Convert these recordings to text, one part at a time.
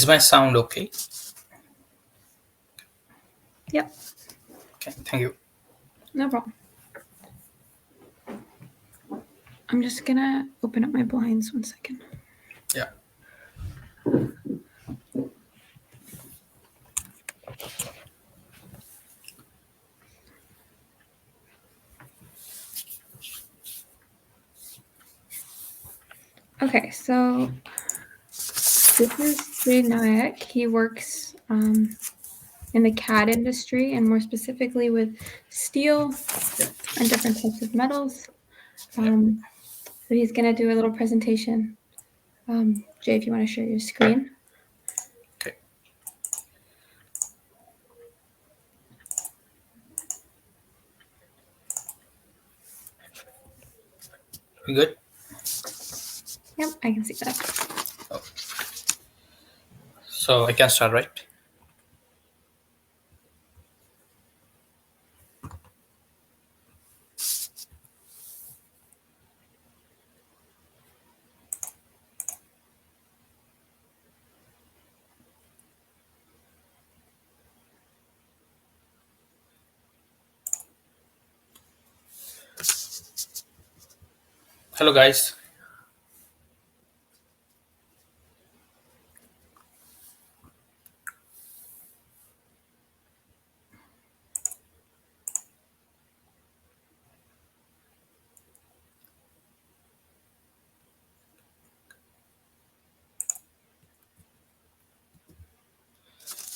my sound okay? Yep. Okay, thank you. No problem. I'm just gonna open up my blinds 1 second. Yeah. Okay, so this is Jay Nayak. He works in the CAD industry and more specifically with steel and different types of metals. So he's gonna do a little presentation. Jay, if you want to share your screen. Okay. You good? Yep, I can see that. Oh. So I can start, right? Hello, guys.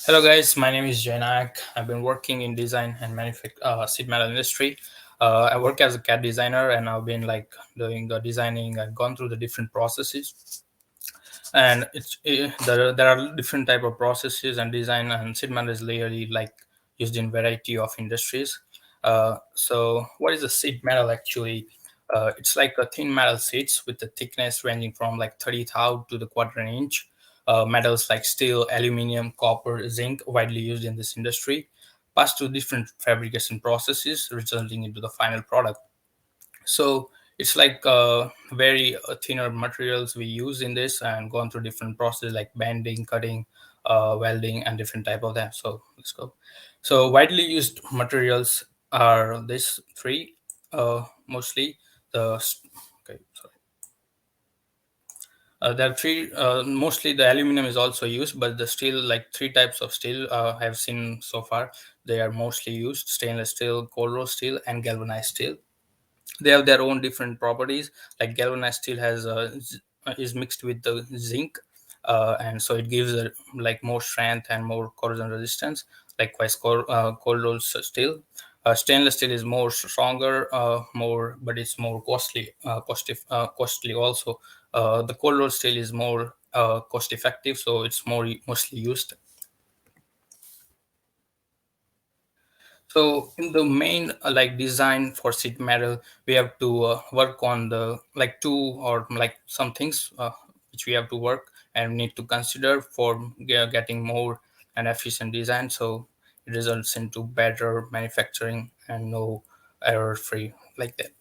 Hello, guys. My name is Jay Nayak. I've been working in design and sheet metal industry. I work as a CAD designer, and I've been like doing the designing. I've gone through the different processes, and there are different type of processes and design, and sheet metal is really like used in variety of industries. So what is a sheet metal actually? It's like a thin metal sheets with the thickness ranging from like 30 thou to the quarter inch. Metals like steel, aluminum, copper, zinc, widely used in this industry, pass through different fabrication processes, resulting into the final product. So it's like very thinner materials we use in this, and gone through different processes like bending, cutting, welding, and different type of them. So let's go. So widely used materials are these three, mostly the okay, sorry. There are three. Mostly the aluminum is also used, but the steel, like three types of steel, I have seen so far. They are mostly used: stainless steel, cold rolled steel, and galvanized steel. They have their own different properties. Like galvanized steel has is mixed with the zinc, and so it gives like more strength and more corrosion resistance. Likewise, cold rolled steel, stainless steel is more stronger, more, but it's more costly, costly also. The cold rolled steel is more cost effective, so it's mostly used. So in the main like design for sheet metal, we have to work on the like two or like some things which we have to work and need to consider for getting more and efficient design. So it results into better manufacturing and no error free like that.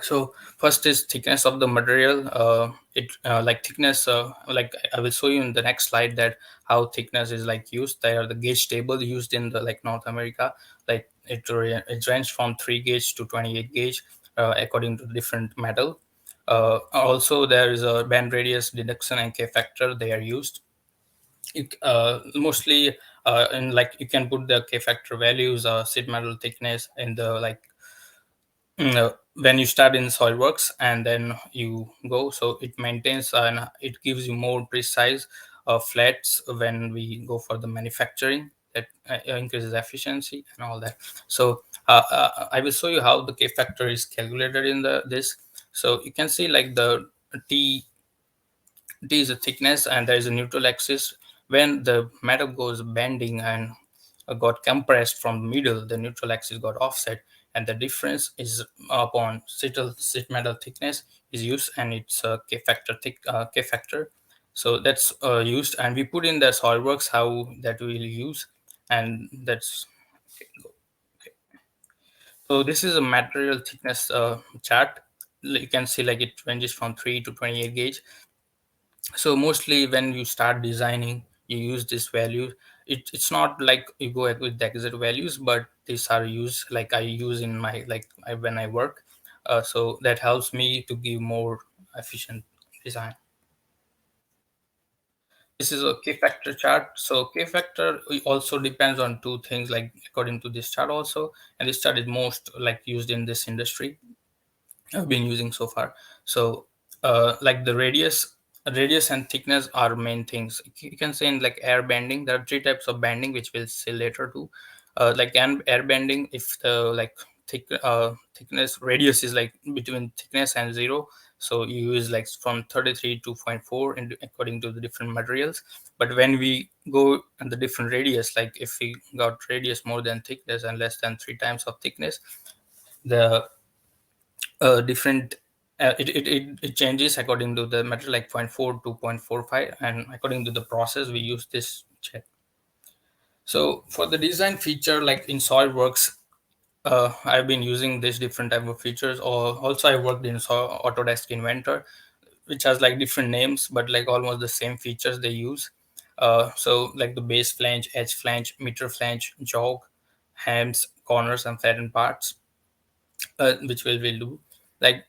So first is thickness of the material. It like thickness, like I will show you in the next slide that how thickness is like used. They are the gauge table used in the like North America. Like it ranges from 3 gauge to 28 gauge according to different metal. Also there is a band radius deduction and K factor they are used. Mostly in like you can put the K factor values, sheet metal thickness in the like when you start in SolidWorks and then you go, so it maintains and it gives you more precise flats when we go for the manufacturing. That increases efficiency and all that. So I will show you how the K factor is calculated in the this. So you can see like the T T is a thickness and there is a neutral axis. When the metal goes bending and got compressed from the middle, the neutral axis got offset, and the difference is upon sheet metal thickness is used, and it's a K factor K factor. So that's used, and we put in the SolidWorks how that we will use, and that's okay, go. Okay. So this is a material thickness chart. You can see like it ranges from 3 to 28 gauge. So mostly when you start designing, you use this value. It's not like you go with the exact values, but these are used, like I use in my, when I work. So that helps me to give more efficient design. This is a K factor chart. So K factor also depends on two things, like according to this chart also, and this chart is most like used in this industry I've been using so far. So, like the radius and thickness are main things. You can say in like air bending, there are three types of bending, which we'll see later too. Like air bending, if the like thickness radius is like between thickness and zero, so you use like from 33 to 0.4 in, according to the different materials. But when we go and the different radius, like if we got radius more than thickness and less than three times of thickness, the different it changes according to the material, like zero point 0.4 to 0.45, and according to the process we use this check. So for the design feature, like in SolidWorks, I've been using this different type of features, or also I worked in Autodesk Inventor, which has like different names but like almost the same features they use. So like the base flange, edge flange, meter flange, jog, hams, corners, and flattened parts, which will do. Like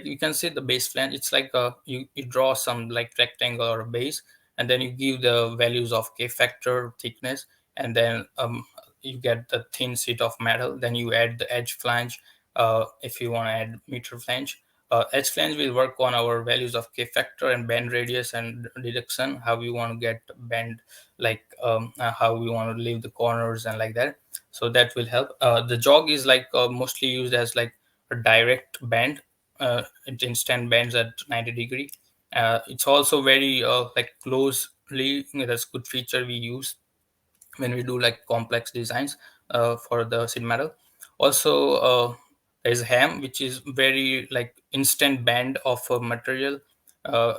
you can see the base plan, it's like you draw some like rectangle or a base, and then you give the values of K factor, thickness, and then you get the thin sheet of metal. Then you add the edge flange, if you want to add meter flange. Edge flange will work on our values of K factor and bend radius and deduction, how we want to get bend, like how we want to leave the corners and like that. So that will help. The jog is like mostly used as like a direct bend. It instant bends at 90-degree. It's also very like closely, that's good feature we use when we do like complex designs for the sheet metal. Also, there's ham, which is very like instant bend of a material.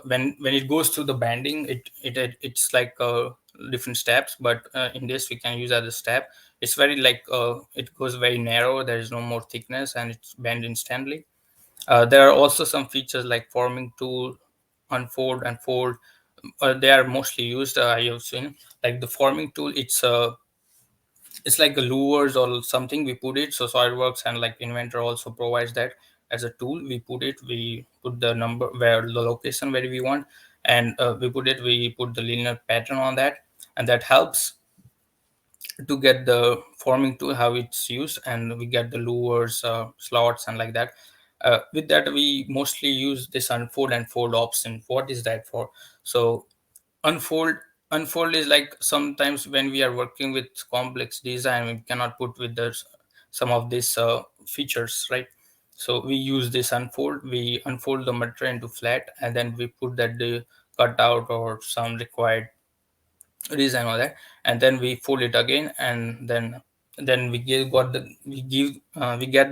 When it goes through the banding, it's like different steps, but in this we can use as a step. It's very like it goes very narrow. There is no more thickness, and it's bend instantly. There are also some features like forming tool, unfold and fold. They are mostly used. I have seen like the forming tool. It's like a lures or something we put it. So SolidWorks and like Inventor also provides that as a tool. We put it, we put the number where the location where we want, and we put the linear pattern on that, and that helps to get the forming tool how it's used, and we get the lures, slots, and like that. With that, we mostly use this unfold and fold option. What is that for? So unfold unfold is like sometimes when we are working with complex design, we cannot put with the some of these features, right? So we use this unfold. We unfold the material into flat, and then we put that the cutout or some required design or that, and then we fold it again, and then we get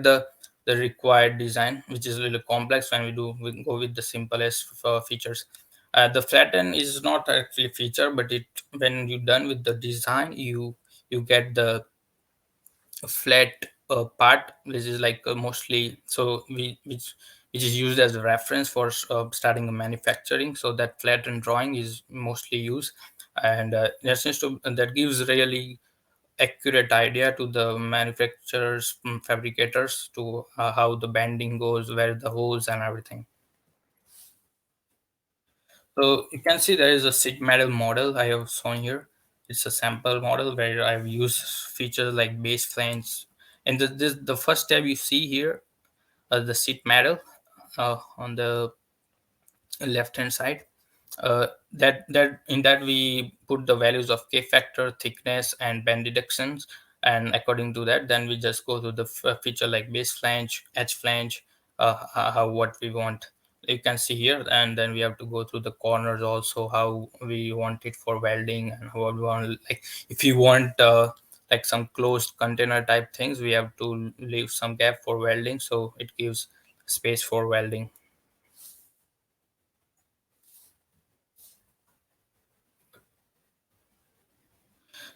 the required design, which is a little complex. When we go with the simplest features. The flatten is not actually feature, but it when you're done with the design, you get the flat part, which is like mostly, so we which is used as a reference for starting a manufacturing. So that flattened drawing is mostly used, and that gives really accurate idea to the manufacturers, fabricators, to how the bending goes, where the holes and everything. So you can see there is a sheet metal model I have shown here. It's a sample model where I've used features like base flange. And the first tab you see here, the sheet metal on the left hand side. That in that we put the values of K factor, thickness, and bend deductions, and according to that, then we just go to the feature like base flange, edge flange, how what we want. You can see here, and then we have to go through the corners also, how we want it for welding, and how we want, like if you want like some closed container type things, we have to leave some gap for welding, so it gives space for welding.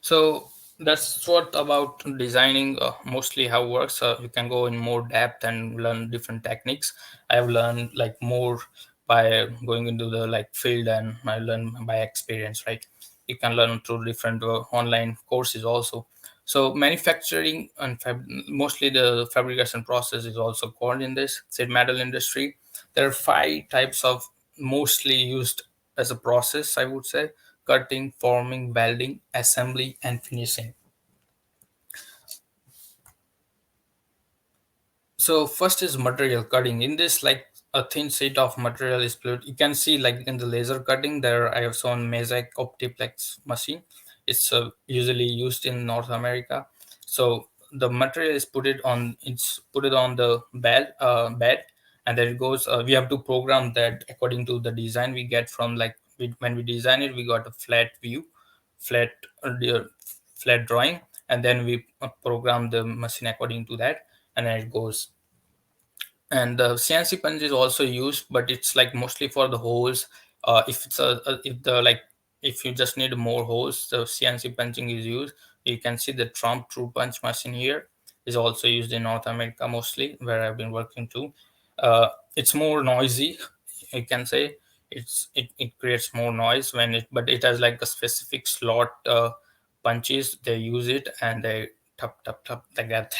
So that's what about designing, mostly how it works. You can go in more depth and learn different techniques. I've learned like more by going into the like field, and I learn by experience, right? you can learn through different online courses also. So manufacturing and mostly the fabrication process is also called in this said metal industry. There are five types of mostly used as a process, I would say: cutting, forming, welding, assembly, and finishing. So first is material cutting. In this, like a thin sheet of material is split. You can see like in the laser cutting there, I have shown Mosaic Optiplex machine. It's usually used in North America. So the material is put it on the bed, and then it goes. We have to program that according to the design we get from when we design it, we got a flat view, flat the flat drawing, and then we program the machine according to that, and then it goes. And the CNC punch is also used, but it's like mostly for the holes. If it's if the like if you just need more holes, the CNC punching is used. You can see the Trump True Punch machine here is also used in North America mostly, where I've been working too. It's more noisy, you can say. It creates more noise when it, but it has like a specific slot punches. They use it and they tap tap tap like that.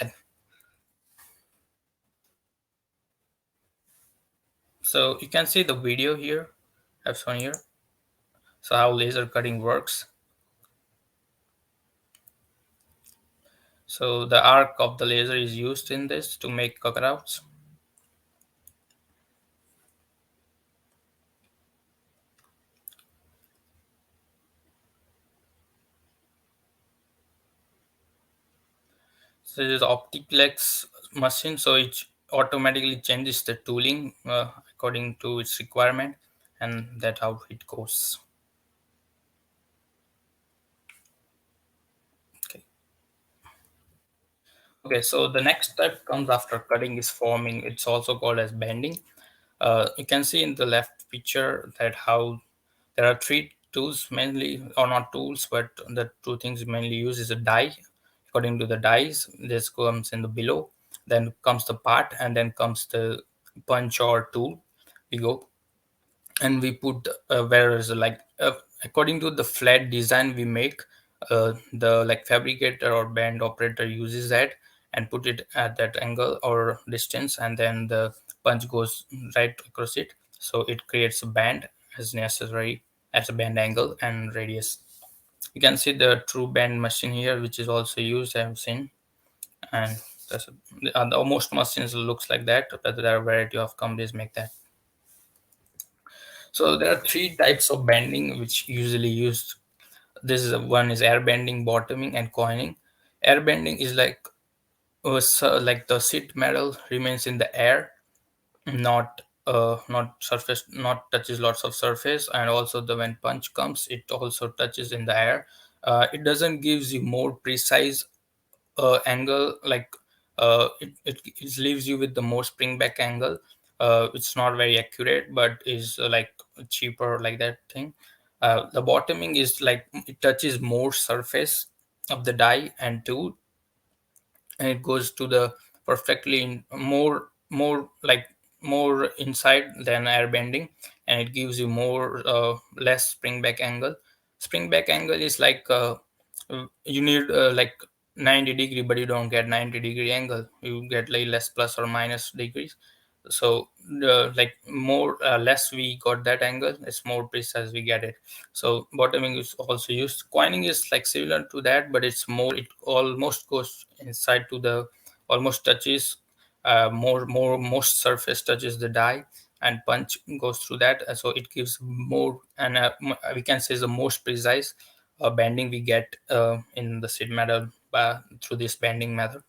So you can see the video here I've shown here. So how laser cutting works. So the arc of the laser is used in this to make cutouts. So this is Optiplex machine, so it automatically changes the tooling according to its requirement, and that's how it goes. Okay. Okay, so the next step comes after cutting is forming. It's also called as bending. You can see in the left picture that how there are three tools mainly, or not tools, but the two things mainly used is a die. According to the dies, this comes in the below, then comes the part, and then comes the punch or tool. We go and we put whereas according to the flat design we make, the like fabricator or band operator uses that and put it at that angle or distance, and then the punch goes right across it, so it creates a band as necessary at a band angle and radius. You can see the true band machine here, which is also used, I've seen. And that's most machines looks like that, but there are a variety of companies make that. So there are three types of bending which usually used. This is one is air bending, bottoming, and coining. Air bending is like the sheet metal remains in the air, not surface, not touches lots of surface, and also the when punch comes, it also touches in the air. It doesn't gives you more precise angle, it leaves you with the more spring back angle. It's not very accurate, but is like cheaper like that thing. The bottoming is like it touches more surface of the die and tool, and it goes to the perfectly more like more inside than air bending, and it gives you more less spring back angle. Spring back angle is you need like 90-degree, but you don't get 90-degree angle, you get like less plus or minus degrees. So like more less we got that angle, it's more precise we get it. So bottoming is also used. Coining is like similar to that, but it's more, it almost goes inside to the, almost touches most surface touches the die, and punch goes through that. So it gives more, and we can say the most precise bending we get in the sheet metal through this bending method.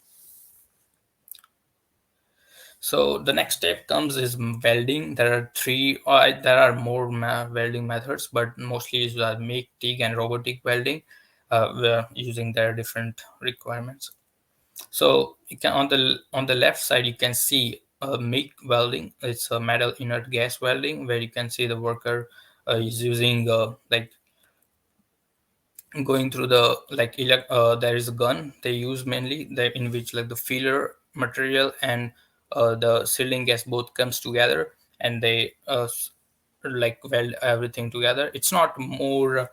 So the next step comes is welding. There are three, there are more welding methods, but mostly is MIG, TIG, and robotic welding. We're using their different requirements. So you can on the left side you can see MIG welding. It's a metal inert gas welding, where you can see the worker is using going through the there is a gun they use mainly, in which like the filler material and the sealing gas both comes together, and they like weld everything together. It's not more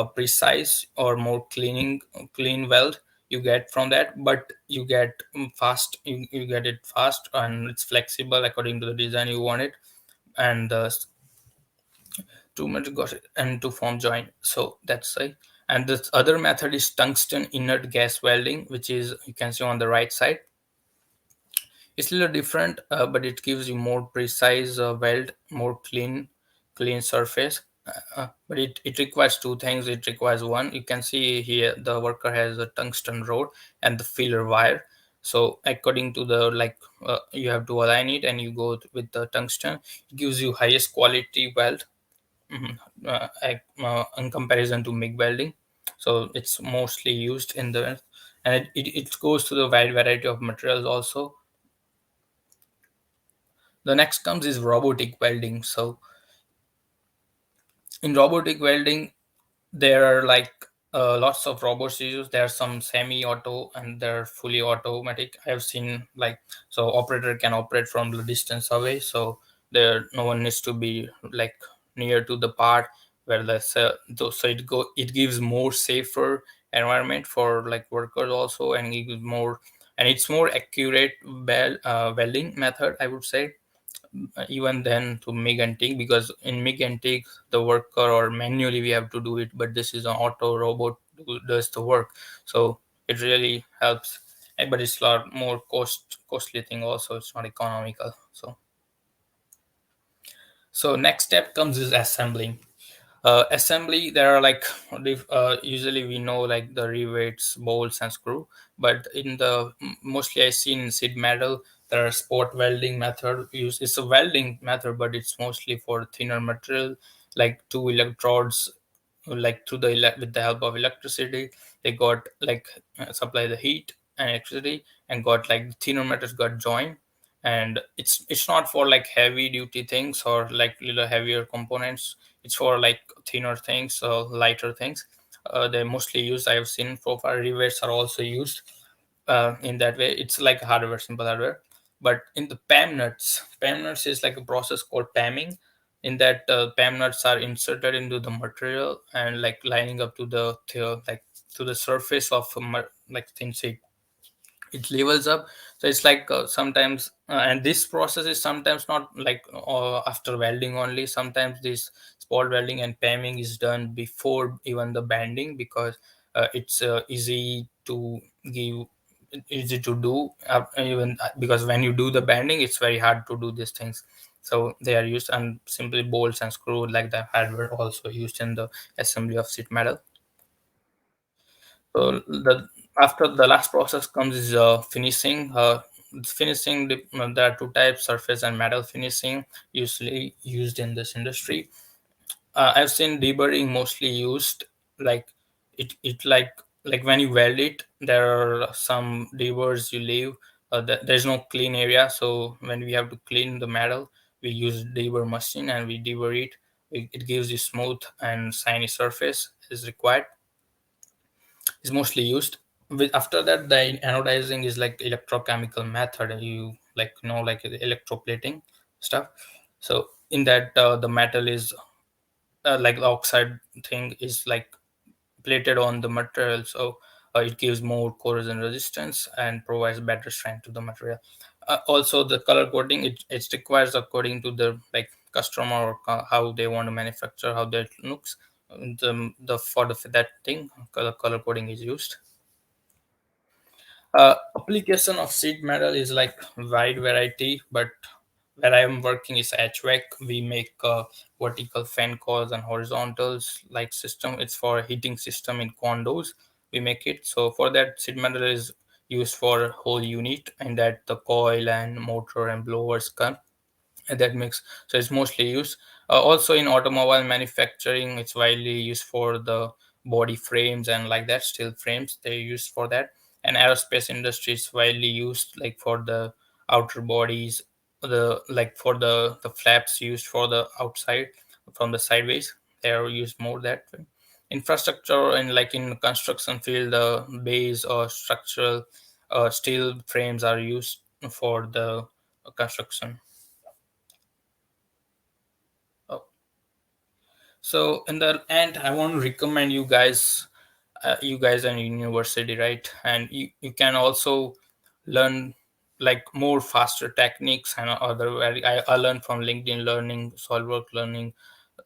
precise or more clean weld you get from that, but you get fast, you get it fast, and it's flexible according to the design you want it. And the two metal got it and to form joint, so that's right. And the other method is tungsten inert gas welding, which is you can see on the right side. It's a little different, but it gives you more precise weld, more clean surface. But it requires two things. It requires one, you can see here the worker has a tungsten rod and the filler wire. So according to the you have to align it, and you go with the tungsten. It gives you highest quality weld, in comparison to MIG welding. So it's mostly used in the, and it goes to the wide variety of materials also. The next comes is robotic welding. So in robotic welding, there are lots of robots used. There are some semi-auto and they're fully automatic. I've seen so operator can operate from the distance away, so there no one needs to be near to the part where so it gives more safer environment for workers also, and it gives more, and it's more accurate welding method, I would say, even then to MIG and TIG, because in MIG and TIG the worker or manually we have to do it, but this is an auto robot who does the work. So it really helps. But it's a lot more costly thing also, it's not economical. So next step comes is assembling. Assembly, there are usually we know the rivets, bolts and screw, but in the mostly I see in sheet metal there are spot welding method used. It's a welding method, but it's mostly for thinner material, like two electrodes, through with the help of electricity they got supply the heat and electricity, and got thinner metals got joined. And it's not for heavy duty things or little heavier components. It's for thinner things or lighter things. They're mostly used, I've seen so far. Rivets are also used in that way. It's like hardware, simple hardware. But in the PAM nuts is like a process called PAMing. In that, PAM nuts are inserted into the material and lining up to the surface of thin sheet. It levels up. So it's sometimes and this process is sometimes not after welding only. Sometimes this spot welding and PAMing is done before even the banding, because it's easy to do, even because when you do the banding it's very hard to do these things. So they are used, and simply bolts and screws like the hardware also used in the assembly of sheet metal. So the after the last process comes is finishing. Finishing, there are two types: surface and metal finishing, usually used in this industry. I've seen deburring mostly used. Like it when you weld it, there are some deburs you leave. There's no clean area, so when we have to clean the metal, we use deburr machine and we deburr it. It gives you smooth and shiny surface is required, is mostly used. With after that, the anodizing is like electrochemical method. You like the electroplating stuff. So in that, the metal is the oxide thing is plated on the material, so it gives more corrosion resistance and provides better strength to the material. Also the color coding, it requires according to the customer or how they want to manufacture, how that looks. The for the that thing, color coding is used. Application of sheet metal is wide variety, but where I am working is HVAC. We make vertical fan coils and horizontals system. It's for a heating system in condos. We make it. So for that, sheet metal is used for whole unit, and that the coil and motor and blowers come, and that makes, so it's mostly used. Also in automobile manufacturing, it's widely used for the body frames and like that steel frames they use for that. And aerospace industry is widely used for the outer bodies, the for the flaps used for the outside from the sideways, they are used more that way. Infrastructure and in construction field, the base or structural steel frames are used for the construction. So in the end, I want to recommend you guys are in university, right? And you can also learn like more faster techniques and other. I learned from LinkedIn Learning, SolveWork Learning.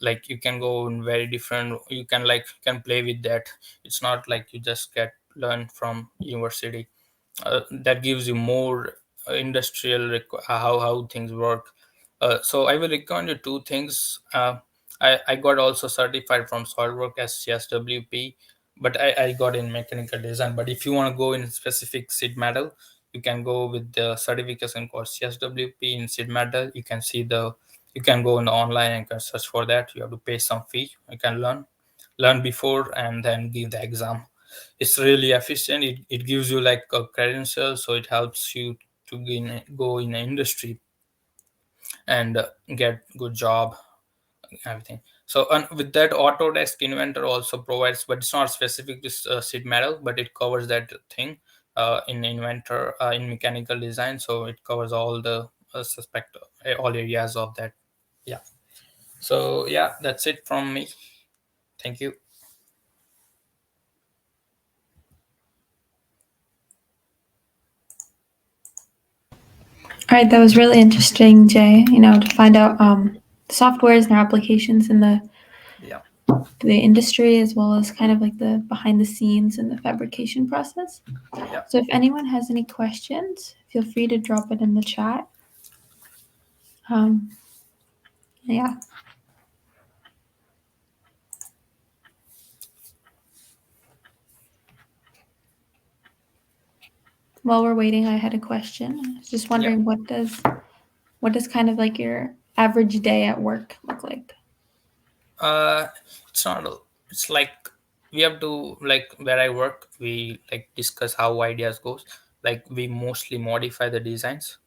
Like you can go in very different. You can like you can play with that. It's not like you just get learn from university. That gives you more how things work. So I will recommend you two things. I got also certified from SolidWorks as CSWP, but I got in mechanical design. But if you want to go in specific seed metal, you can go with the certification called CSWP in seed metal. You can go in the online and can search for that. You have to pay some fee. You can learn before and then give the exam. It's really efficient. It gives you like a credential, so it helps you to go in an industry and get good job, everything. So and with that, Autodesk Inventor also provides, but it's not specific to sheet metal, but it covers that thing in Inventor in mechanical design. So it covers all the suspect all areas of that. Yeah. So yeah, that's it from me. Thank you. All right, that was really interesting, Jay. To find out softwares and their applications in Yeah. the industry, as well as kind of like the behind the scenes and the fabrication process. Yeah. So if anyone has any questions, feel free to drop it in the chat. Um, yeah. While we're waiting, I had a question. I was just Yeah. wondering what does kind of like your average day at work look like? uh it's not it's like we have to like where I work, we like discuss how ideas goes. Like we mostly modify the designs,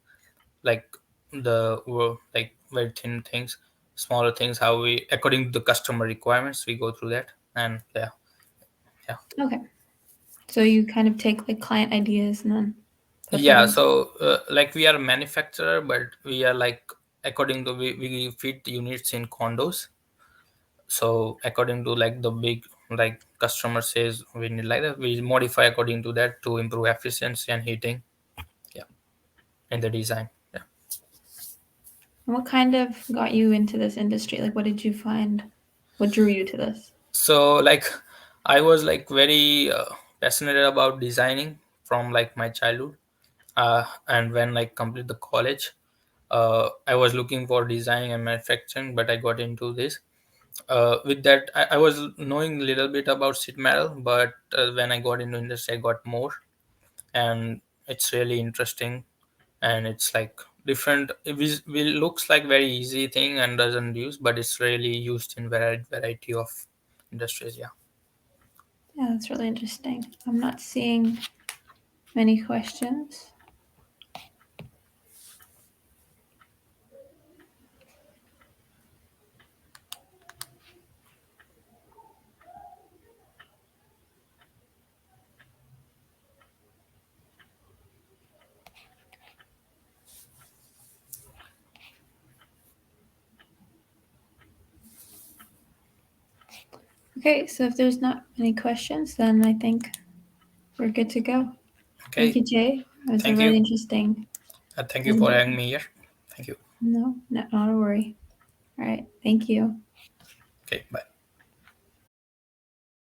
like like very thin things, smaller things, how we according to the customer requirements we go through that. And yeah. Yeah. Okay. So you kind of take like client ideas and then put them Yeah, in. so like we are a manufacturer, but we are like according to we fit units in condos. So according to like the big like customer says we need like that, we modify according to that to improve efficiency and heating. Yeah. In the design. Yeah. And what kind of got you into this industry? Like, what did you find? What drew you to this? So like I was like very passionate about designing from like my childhood. And when like complete the college, I was looking for designing and manufacturing, but I got into this. With that, I was knowing a little bit about sheet metal, but when I got into industry I got more. And it's really interesting. And it's like different, will looks like very easy thing and doesn't use, but it's really used in variety of industries. Yeah. Yeah, that's really interesting. I'm not seeing many questions. Okay, so if there's not any questions, then I think we're good to go. Thank Okay. you, Jay. It was a Thank really you. interesting Thank you for having presentation. me here. Thank you. No, not a worry. All right, thank you. Okay, bye.